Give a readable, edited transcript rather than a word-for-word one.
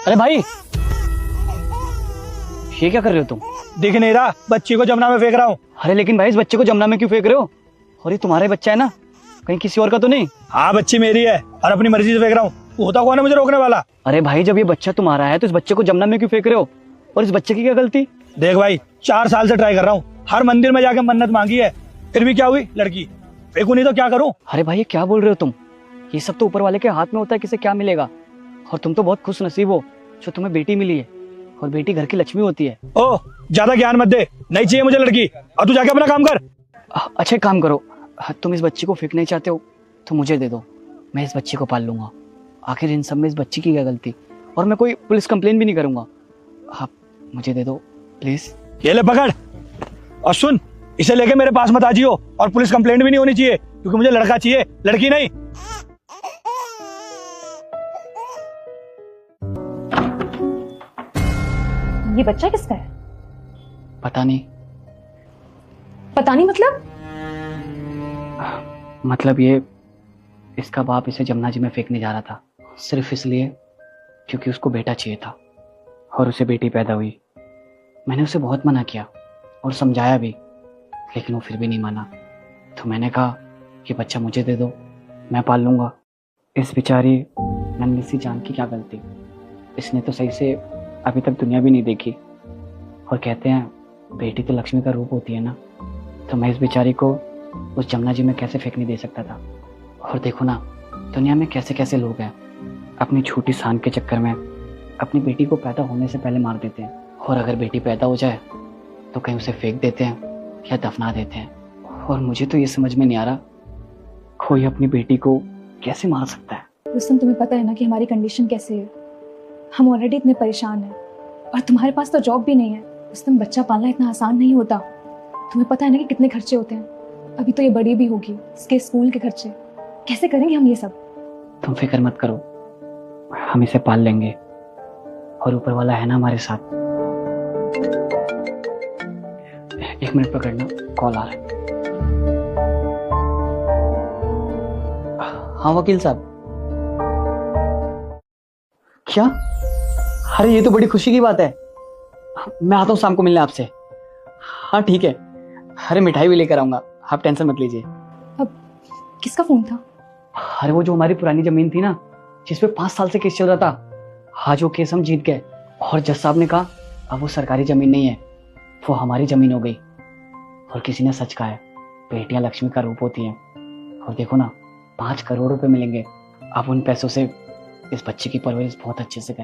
अरे भाई, ये क्या कर रहे हो तुम? दिख नहीं रहा, बच्ची को जमुना में फेंक रहा हूँ। अरे लेकिन भाई, इस बच्चे को जमुना में क्यों फेंक रहे हो? और ये तुम्हारा बच्चा है ना, कहीं किसी और का तो नहीं? हाँ, बच्ची मेरी है और अपनी मर्जी से फेंक रहा हूँ। तू होता कौन है मुझे रोकने वाला? अरे भाई, जब ये बच्चा तुम्हारा है तो इस बच्चे को जमुना में क्यों फेंक रहे हो? और इस बच्चे की क्या गलती? देख भाई, 4 साल से ट्राई कर रहा हूँ, हर मंदिर में जाके मन्नत मांगी है, फिर भी क्या हुई? लड़की। फेंकू नहीं तो क्या करूँ? अरे भाई, ये क्या बोल रहे हो तुम? ये सब तो ऊपर वाले के हाथ में होता है, किसे क्या मिलेगा। और तुम तो बहुत खुश नसीब हो जो तुम्हें बेटी मिली है, और बेटी घर की लक्ष्मी होती है। ओ, ज्यादा ज्ञान मत दे, नहीं चाहिए मुझे लड़की। और तू जाके अपना काम कर। अच्छा, एक काम करो, तुम इस बच्ची को फेंकना चाहते हो तो मुझे दे दो, मैं इस बच्ची को पाल लूंगा। आखिर इन सब में इस बच्ची की क्या गलती? और मैं कोई पुलिस कंप्लेन भी नहीं करूंगा। आप मुझे दे दो प्लीज। ये ले पकड़, और सुन, इसे लेके मेरे पास मत आ जियो, और पुलिस कंप्लेंट भी नहीं होनी चाहिए, क्योंकि मुझे लड़का चाहिए, लड़की नहीं। ये बच्चा किसका है? पता नहीं। पता नहीं मतलब ये, इसका बाप इसे जमुना जी में फेंकने जा रहा था, सिर्फ इसलिए क्योंकि उसको बेटा चाहिए था, और उसे बेटी पैदा हुई। मैंने उसे बहुत मना किया और समझाया भी, लेकिन वो फिर भी नहीं माना। तो मैंने कहा कि बच्चा मुझे दे दो, मैं पाल लूंगा। इस बेचारी नन्ही सी जान की क्या गलती? इसने तो सही से अभी तक दुनिया भी नहीं देखी। और कहते हैं बेटी तो लक्ष्मी का रूप होती है ना, तो मैं इस बेचारी को उस जमुना जी में कैसे फेंकने दे सकता था। और देखो ना, दुनिया में कैसे कैसे लोग हैं, अपनी छोटी सान के चक्कर में अपनी बेटी को पैदा होने से पहले मार देते हैं। और अगर बेटी पैदा हो जाए तो कहीं उसे फेंक देते हैं या दफना देते हैं। और मुझे तो ये समझ में नहीं आ रहा, कोई अपनी बेटी को कैसे मार सकता है। रुस्तम, तुम्हें पता है ना कि हमारी कंडीशन कैसे है। हम ऑलरेडी इतने परेशान हैं, और तुम्हारे पास तो जॉब भी नहीं है। रुस्तम, बच्चा पालना इतना आसान नहीं होता। तुम्हें पता है ना कि कितने खर्चे होते हैं। अभी तो ये बड़ी भी होगी, इसके स्कूल के खर्चे कैसे करेंगे हम ये सब? तुम फिक्र मत करो, हम इसे पाल लेंगे, और ऊपर वाला है ना हमारे साथ। एक मिनट पकड़ना, कॉल आ रहा है। हाँ वकील साहब। क्या? अरे ये तो बड़ी खुशी की बात है। मैं आता हूँ शाम को मिलने आपसे। हाँ ठीक है। अरे मिठाई भी लेकर आऊंगा, आप टेंशन मत लीजिए। अब किसका फोन था? अरे वो जो हमारी पुरानी जमीन थी ना, जिसपे 5 साल से केस चल रहा था, आज वो केस हम जीत गए। और जज साहब ने कहा अब वो सरकारी जमीन नहीं है, वो हमारी जमीन हो गई। और किसी ने सच कहा है, बेटियां लक्ष्मी का रूप होती हैं। और देखो ना, 5 करोड़ रुपए मिलेंगे। आप उन पैसों से इस बच्चे की परवरिश बहुत अच्छे से करें।